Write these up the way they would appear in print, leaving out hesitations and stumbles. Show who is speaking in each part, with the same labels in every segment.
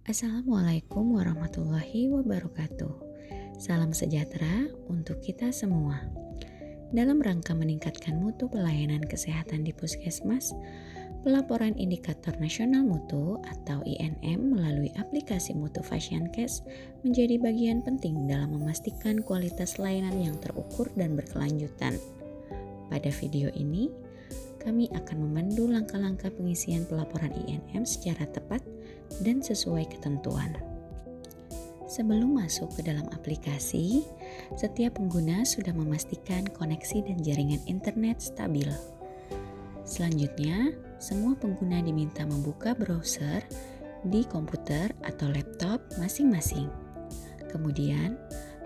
Speaker 1: Assalamualaikum warahmatullahi wabarakatuh. Salam sejahtera untuk kita semua. Dalam rangka meningkatkan mutu pelayanan kesehatan di Puskesmas, pelaporan Indikator Nasional Mutu atau INM melalui aplikasi Mutu Fasiankes menjadi bagian penting dalam memastikan kualitas layanan yang terukur dan berkelanjutan. Pada video ini, kami akan memandu langkah-langkah pengisian pelaporan INM secara tepat dan sesuai ketentuan. Sebelum masuk ke dalam aplikasi, setiap pengguna sudah memastikan koneksi dan jaringan internet stabil. Selanjutnya, semua pengguna diminta membuka browser di komputer atau laptop masing-masing. Kemudian,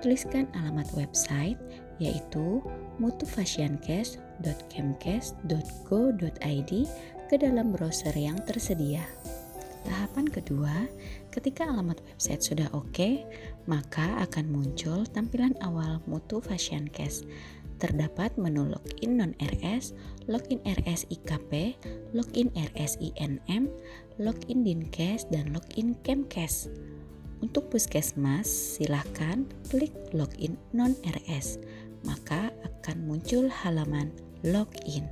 Speaker 1: tuliskan alamat website yaitu mutufasiankes.kemkes.go.id ke dalam browser yang tersedia. Tahapan kedua, ketika alamat website sudah oke, maka akan muncul tampilan awal Mutu Fasiankes. Terdapat menu login non-RS, login RS IKP, login RS INM, login Dinkes, dan login Kemkes. Untuk Puskesmas, silahkan klik login non-RS, maka akan muncul halaman login.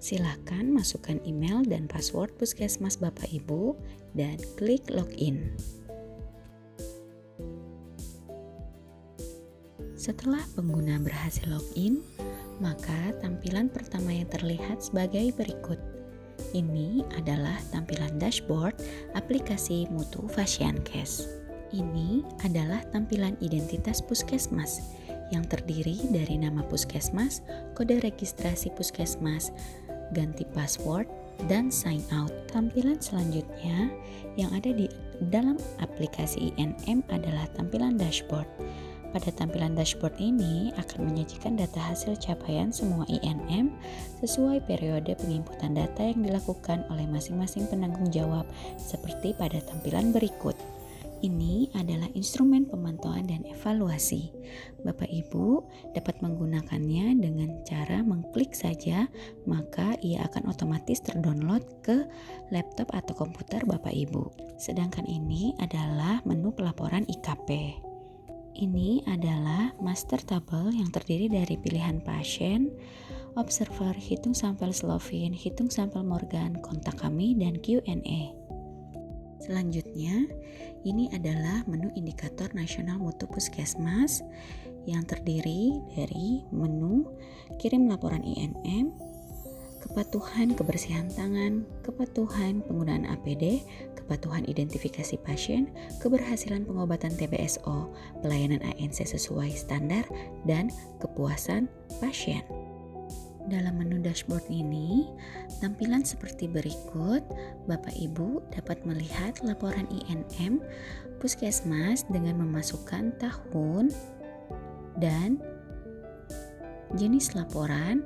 Speaker 1: Silahkan masukkan email dan password Puskesmas Bapak Ibu dan klik login. Setelah pengguna berhasil login, maka tampilan pertama yang terlihat sebagai berikut. Ini adalah tampilan dashboard aplikasi Mutu Fasiankes. Ini adalah tampilan identitas Puskesmas yang terdiri dari nama Puskesmas, kode registrasi Puskesmas, ganti password, dan sign out. Tampilan selanjutnya yang ada di dalam aplikasi INM adalah tampilan dashboard. Pada tampilan dashboard ini akan menyajikan data hasil capaian semua INM sesuai periode penginputan data yang dilakukan oleh masing-masing penanggung jawab seperti pada tampilan berikut. Ini adalah instrumen pemantauan dan evaluasi. Bapak Ibu dapat menggunakannya dengan cara mengklik saja, maka ia akan otomatis terdownload ke laptop atau komputer Bapak Ibu. Sedangkan ini adalah menu pelaporan IKP. Ini adalah master table yang terdiri dari pilihan pasien, observer, hitung sampel Slovin, hitung sampel Morgan, kontak kami, dan Q&A. Selanjutnya, ini adalah menu indikator nasional mutu Puskesmas yang terdiri dari menu kirim laporan INM, kepatuhan kebersihan tangan, kepatuhan penggunaan APD, kepatuhan identifikasi pasien, keberhasilan pengobatan TBSO, pelayanan ANC sesuai standar, dan kepuasan pasien. Dalam menu dashboard ini, tampilan seperti berikut. Bapak Ibu dapat melihat laporan INM Puskesmas dengan memasukkan tahun dan jenis laporan,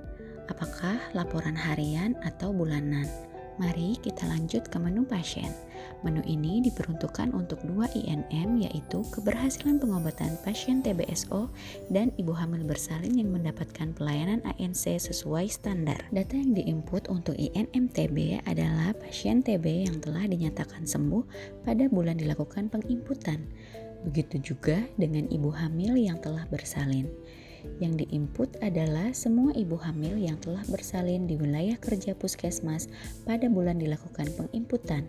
Speaker 1: apakah laporan harian atau bulanan. Mari kita lanjut ke menu pasien. Menu ini diperuntukkan untuk 2 INM yaitu keberhasilan pengobatan pasien TBSO dan ibu hamil bersalin yang mendapatkan pelayanan ANC sesuai standar. Data yang diinput untuk INM TB adalah pasien TB yang telah dinyatakan sembuh pada bulan dilakukan penginputan. Begitu juga dengan ibu hamil yang telah bersalin. Yang diinput adalah semua ibu hamil yang telah bersalin di wilayah kerja Puskesmas pada bulan dilakukan penginputan.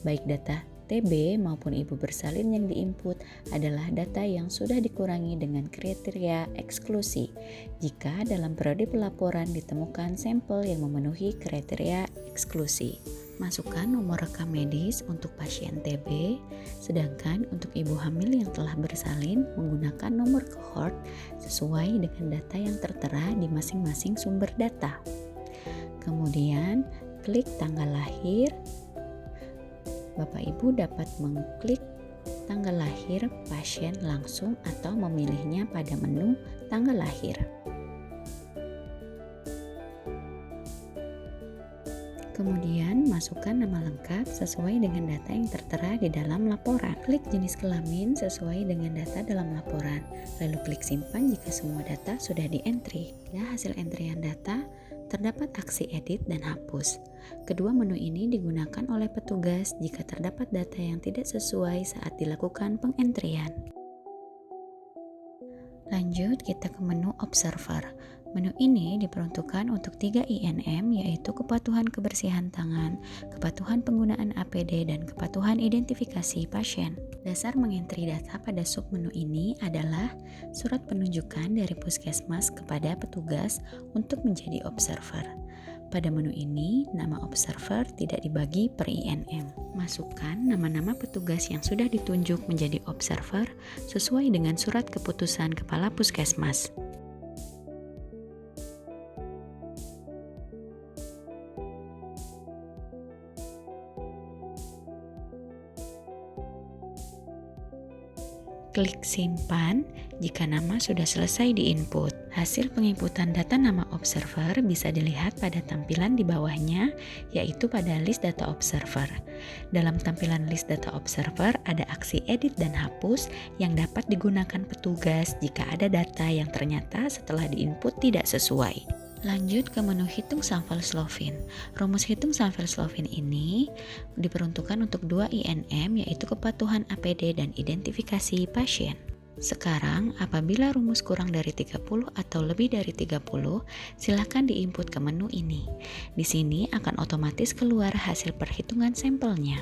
Speaker 1: Baik data TB maupun ibu bersalin yang diinput adalah data yang sudah dikurangi dengan kriteria eksklusi jika dalam periode pelaporan ditemukan sampel yang memenuhi kriteria eksklusi. Masukkan nomor rekam medis untuk pasien TB, sedangkan untuk ibu hamil yang telah bersalin menggunakan nomor cohort sesuai dengan data yang tertera di masing-masing sumber data. Kemudian klik tanggal lahir. Bapak Ibu dapat mengklik tanggal lahir pasien langsung atau memilihnya pada menu tanggal lahir. Kemudian masukkan nama lengkap sesuai dengan data yang tertera di dalam laporan. Klik jenis kelamin sesuai dengan data dalam laporan. Lalu klik simpan jika semua data sudah di-entry. Ya, hasil entrian data Terdapat aksi edit dan hapus. Kedua menu ini digunakan oleh petugas jika terdapat data yang tidak sesuai saat dilakukan pengentrian. Lanjut kita ke menu Observer. Menu ini diperuntukkan untuk 3 INM, yaitu kepatuhan kebersihan tangan, kepatuhan penggunaan APD, dan kepatuhan identifikasi pasien. Dasar mengentri data pada submenu ini adalah surat penunjukan dari puskesmas kepada petugas untuk menjadi observer. Pada menu ini, nama observer tidak dibagi per INM. Masukkan nama-nama petugas yang sudah ditunjuk menjadi observer sesuai dengan surat keputusan Kepala Puskesmas. Klik simpan jika nama sudah selesai diinput. Hasil penginputan data nama observer bisa dilihat pada tampilan di bawahnya, yaitu pada list data observer. Dalam tampilan list data observer ada aksi edit dan hapus yang dapat digunakan petugas jika ada data yang ternyata setelah diinput tidak sesuai. Lanjut ke menu hitung sampel Slovin. Rumus hitung sampel Slovin ini diperuntukkan untuk 2 INM, yaitu kepatuhan APD dan identifikasi pasien. Sekarang, apabila rumus kurang dari 30 atau lebih dari 30, silakan diinput ke menu ini. Di sini akan otomatis keluar hasil perhitungan sampelnya.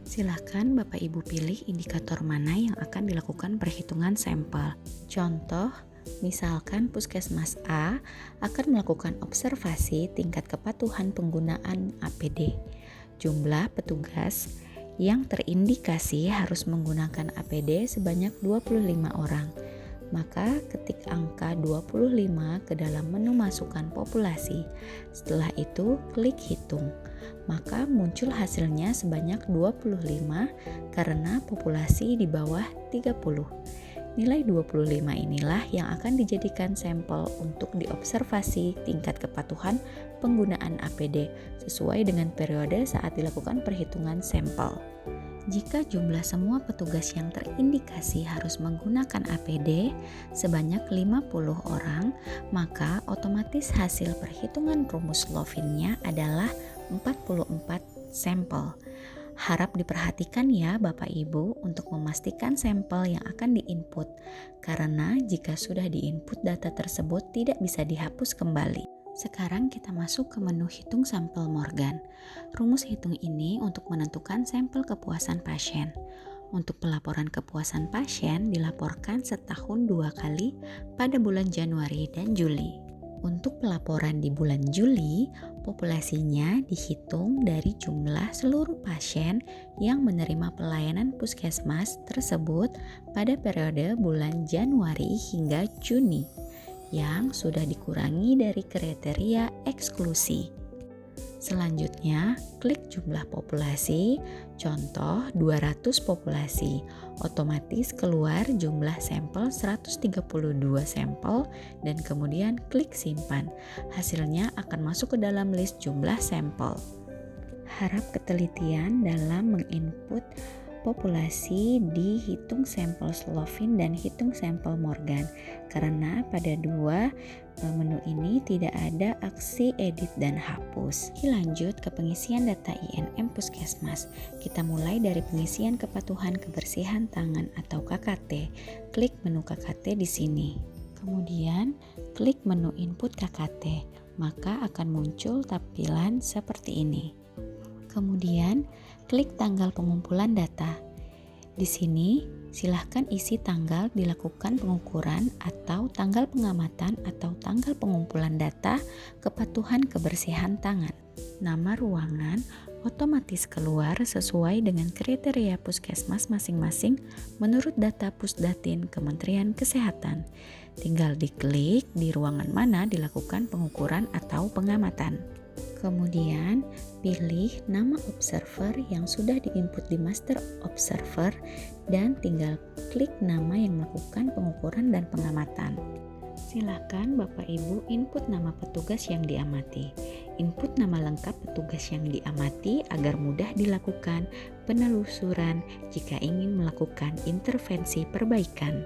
Speaker 1: Silakan Bapak Ibu pilih indikator mana yang akan dilakukan perhitungan sampel. Contoh, misalkan Puskesmas A akan melakukan observasi tingkat kepatuhan penggunaan APD. Jumlah petugas yang terindikasi harus menggunakan APD sebanyak 25 orang. Maka ketik angka 25 ke dalam menu masukkan populasi. Setelah itu klik hitung. Maka muncul hasilnya sebanyak 25 karena populasi di bawah 30. Nilai 25 inilah yang akan dijadikan sampel untuk diobservasi tingkat kepatuhan penggunaan APD sesuai dengan periode saat dilakukan perhitungan sampel. Jika jumlah semua petugas yang terindikasi harus menggunakan APD sebanyak 50 orang, maka otomatis hasil perhitungan rumus Slovin-nya adalah 44 sampel. Harap diperhatikan ya Bapak Ibu untuk memastikan sampel yang akan diinput, karena jika sudah diinput data tersebut tidak bisa dihapus kembali. Sekarang kita masuk ke menu hitung sampel Morgan. Rumus hitung ini untuk menentukan sampel kepuasan pasien. Untuk pelaporan kepuasan pasien dilaporkan setahun 2 kali pada bulan Januari dan Juli. Untuk pelaporan di bulan Juli, populasinya dihitung dari jumlah seluruh pasien yang menerima pelayanan puskesmas tersebut pada periode bulan Januari hingga Juni, yang sudah dikurangi dari kriteria eksklusi. Selanjutnya, klik jumlah populasi, contoh 200 populasi. Otomatis keluar jumlah sampel 132 sampel dan kemudian klik simpan. Hasilnya akan masuk ke dalam list jumlah sampel. Harap ketelitian dalam menginput populasi di hitung sampel Slovin dan hitung sampel Morgan, karena pada dua menu ini tidak ada aksi edit dan hapus. Lanjut ke pengisian data INM Puskesmas. Kita mulai dari pengisian kepatuhan kebersihan tangan atau KKT. Klik menu KKT di sini. Kemudian klik menu input KKT, maka akan muncul tampilan seperti ini. Kemudian klik tanggal pengumpulan data. Di sini silahkan isi tanggal dilakukan pengukuran atau tanggal pengamatan atau tanggal pengumpulan data kepatuhan kebersihan tangan. Nama ruangan otomatis keluar sesuai dengan kriteria puskesmas masing-masing menurut data Pusdatin Kementerian Kesehatan. Tinggal diklik di ruangan mana dilakukan pengukuran atau pengamatan. Kemudian pilih nama observer yang sudah diinput di master observer dan tinggal klik nama yang melakukan pengukuran dan pengamatan. Silakan Bapak Ibu input nama petugas yang diamati. Input nama lengkap petugas yang diamati agar mudah dilakukan penelusuran jika ingin melakukan intervensi perbaikan.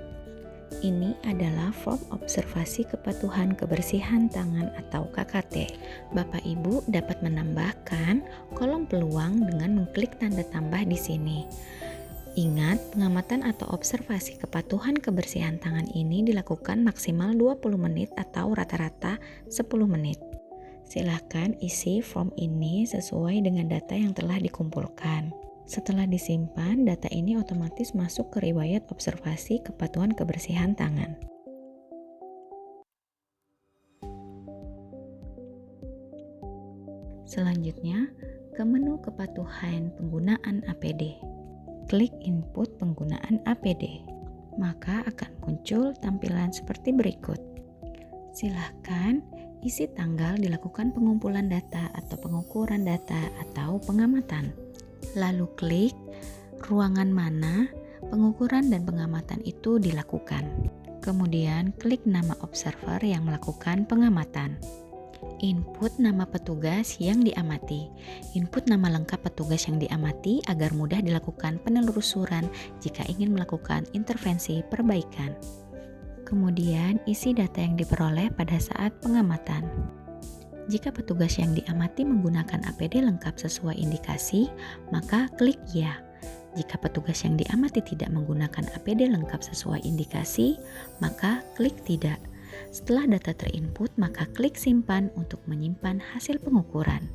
Speaker 1: Ini adalah form observasi kepatuhan kebersihan tangan atau KKT. Bapak Ibu dapat menambahkan kolom peluang dengan mengklik tanda tambah di sini. Ingat, pengamatan atau observasi kepatuhan kebersihan tangan ini dilakukan maksimal 20 menit atau rata-rata 10 menit. Silahkan isi form ini sesuai dengan data yang telah dikumpulkan. Setelah disimpan, data ini otomatis masuk ke riwayat observasi kepatuhan kebersihan tangan. Selanjutnya, ke menu kepatuhan penggunaan APD. Klik input penggunaan APD. Maka akan muncul tampilan seperti berikut. Silahkan isi tanggal dilakukan pengumpulan data atau pengukuran data atau pengamatan. Lalu klik ruangan mana pengukuran dan pengamatan itu dilakukan. Kemudian klik nama observer yang melakukan pengamatan. Input nama petugas yang diamati. Input nama lengkap petugas yang diamati agar mudah dilakukan penelusuran jika ingin melakukan intervensi perbaikan. Kemudian isi data yang diperoleh pada saat pengamatan. Jika petugas yang diamati menggunakan APD lengkap sesuai indikasi, maka klik ya. Jika petugas yang diamati tidak menggunakan APD lengkap sesuai indikasi, maka klik tidak. Setelah data terinput, maka klik simpan untuk menyimpan hasil pengukuran.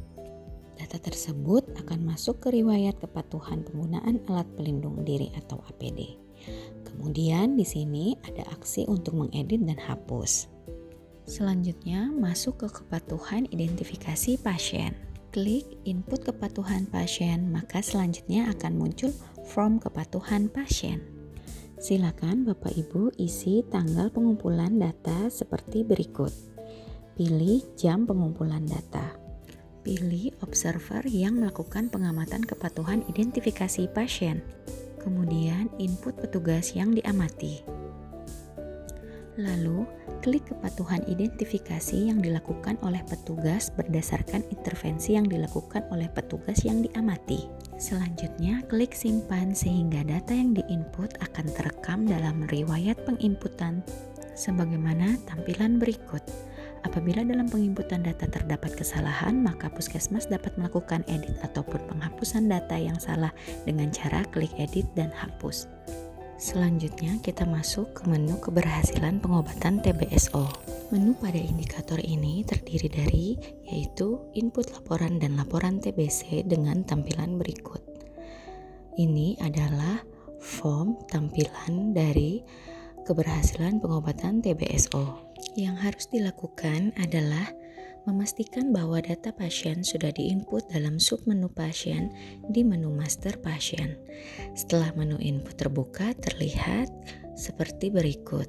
Speaker 1: Data tersebut akan masuk ke riwayat kepatuhan penggunaan alat pelindung diri atau APD. Kemudian di sini ada aksi untuk mengedit dan hapus. Selanjutnya, masuk ke kepatuhan identifikasi pasien. Klik input kepatuhan pasien, maka selanjutnya akan muncul form kepatuhan pasien. Silakan Bapak Ibu isi tanggal pengumpulan data seperti berikut. Pilih jam pengumpulan data. Pilih observer yang melakukan pengamatan kepatuhan identifikasi pasien. Kemudian input petugas yang diamati. Lalu, klik kepatuhan identifikasi yang dilakukan oleh petugas berdasarkan intervensi yang dilakukan oleh petugas yang diamati. Selanjutnya, klik simpan sehingga data yang diinput akan terekam dalam riwayat penginputan sebagaimana tampilan berikut. Apabila dalam penginputan data terdapat kesalahan, maka puskesmas dapat melakukan edit ataupun penghapusan data yang salah dengan cara klik edit dan hapus. Selanjutnya kita masuk ke menu keberhasilan pengobatan TBSO. Menu pada indikator ini terdiri dari yaitu input laporan dan laporan TBC dengan tampilan berikut. Ini adalah form tampilan dari keberhasilan pengobatan TBSO. Yang harus dilakukan adalah memastikan bahwa data pasien sudah diinput dalam submenu pasien di menu master pasien. Setelah menu input terbuka, terlihat seperti berikut.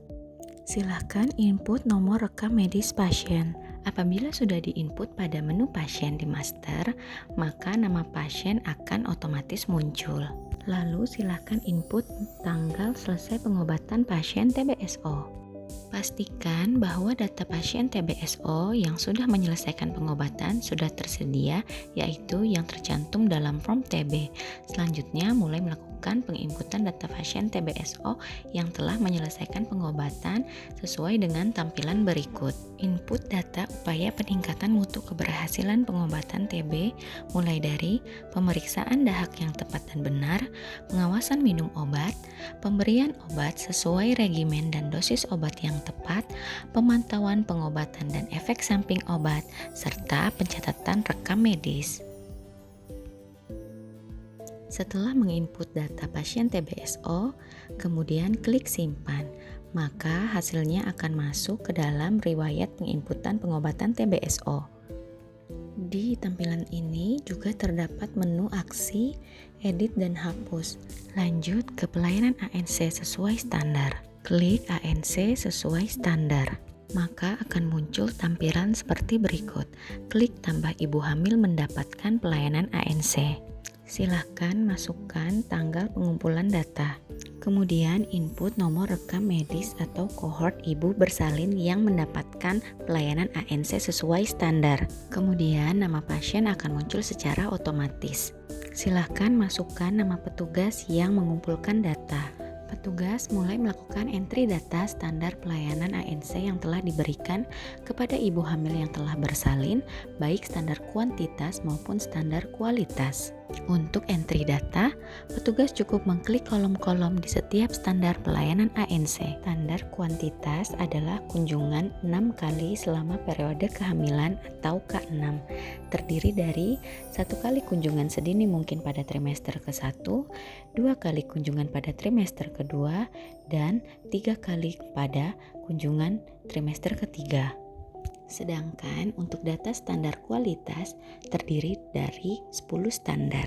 Speaker 1: Silakan input nomor rekam medis pasien. Apabila sudah diinput pada menu pasien di master, maka nama pasien akan otomatis muncul. Lalu silakan input tanggal selesai pengobatan pasien TBSO. Pastikan bahwa data pasien TBSO yang sudah menyelesaikan pengobatan sudah tersedia, yaitu yang tercantum dalam form TB. Selanjutnya, mulai melakukan penginputan data pasien TBSO yang telah menyelesaikan pengobatan sesuai dengan tampilan berikut. Input data upaya peningkatan mutu keberhasilan pengobatan TB mulai dari pemeriksaan dahak yang tepat dan benar, pengawasan minum obat, pemberian obat sesuai regimen dan dosis obat yang tepat, pemantauan pengobatan dan efek samping obat, serta pencatatan rekam medis. Setelah menginput data pasien TBSO, kemudian klik simpan, maka hasilnya akan masuk ke dalam riwayat penginputan pengobatan TBSO. Di tampilan ini juga terdapat menu aksi, edit dan hapus. Lanjut ke pelayanan ANC sesuai standar. Klik ANC sesuai standar. Maka akan muncul tampilan seperti berikut. Klik tambah ibu hamil mendapatkan pelayanan ANC. Silahkan masukkan tanggal pengumpulan data. Kemudian input nomor rekam medis atau kohort ibu bersalin yang mendapatkan pelayanan ANC sesuai standar. Kemudian nama pasien akan muncul secara otomatis. Silahkan masukkan nama petugas yang mengumpulkan data. Petugas mulai melakukan entry data standar pelayanan ANC yang telah diberikan kepada ibu hamil yang telah bersalin, baik standar kuantitas maupun standar kualitas. Untuk entry data, petugas cukup mengklik kolom-kolom di setiap standar pelayanan ANC. Standar kuantitas adalah kunjungan 6 kali selama periode kehamilan atau K6, terdiri dari 1 kali kunjungan sedini mungkin pada trimester ke-1, 2 kali kunjungan pada trimester kedua, dan 3 kali pada kunjungan trimester ketiga. Sedangkan untuk data standar kualitas terdiri dari 10 standar.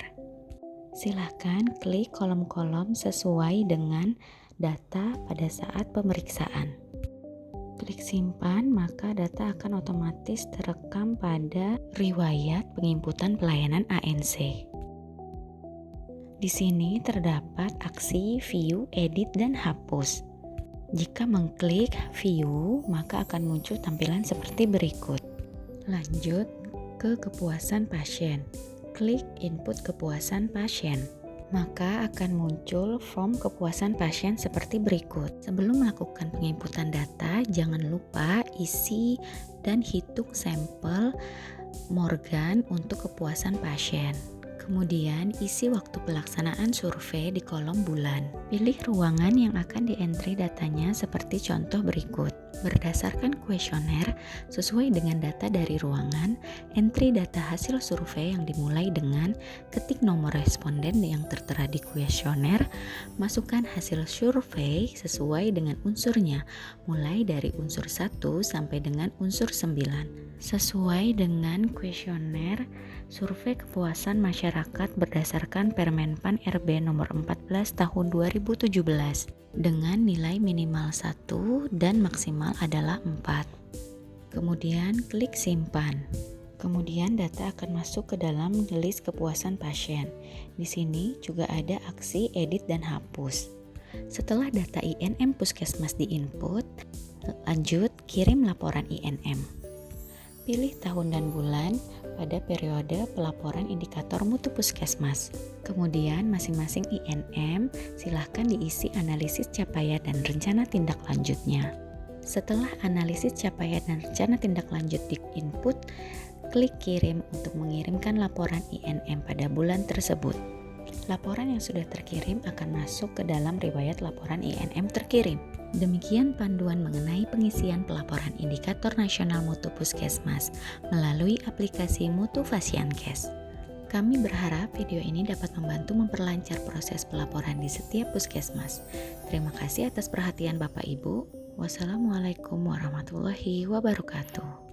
Speaker 1: Silahkan klik kolom-kolom sesuai dengan data pada saat pemeriksaan. Klik simpan, maka data akan otomatis terekam pada riwayat penginputan pelayanan ANC. Di sini terdapat aksi view, edit, dan hapus. Jika mengklik view, maka akan muncul tampilan seperti berikut. Lanjut ke kepuasan pasien. Klik input kepuasan pasien. Maka akan muncul form kepuasan pasien seperti berikut. Sebelum melakukan penginputan data, jangan lupa isi dan hitung sampel Morgan untuk kepuasan pasien. Kemudian isi waktu pelaksanaan survei di kolom bulan. Pilih ruangan yang akan di-entry datanya seperti contoh berikut. Berdasarkan kuesioner, sesuai dengan data dari ruangan, entry data hasil survei yang dimulai dengan ketik nomor responden yang tertera di kuesioner, masukkan hasil survei sesuai dengan unsurnya, mulai dari unsur 1 sampai dengan unsur 9. Sesuai dengan kuesioner, survei kepuasan masyarakat berdasarkan Permenpan RB nomor 14 tahun 2017 dengan nilai minimal 1 dan maksimal adalah 4. Kemudian klik simpan. Kemudian data akan masuk ke dalam list kepuasan pasien. Di sini juga ada aksi edit dan hapus. Setelah data INM Puskesmas diinput, lanjut kirim laporan INM. Pilih tahun dan bulan pada periode pelaporan indikator mutu puskesmas. Kemudian masing-masing INM silahkan diisi analisis capaian dan rencana tindak lanjutnya. Setelah analisis capaian dan rencana tindak lanjut di input, klik kirim untuk mengirimkan laporan INM pada bulan tersebut. Laporan yang sudah terkirim akan masuk ke dalam riwayat laporan INM terkirim. Demikian panduan mengenai pengisian pelaporan indikator nasional mutu puskesmas melalui aplikasi Mutu Fasiankes. Kami berharap video ini dapat membantu memperlancar proses pelaporan di setiap puskesmas. Terima kasih atas perhatian Bapak Ibu. Wassalamualaikum warahmatullahi wabarakatuh.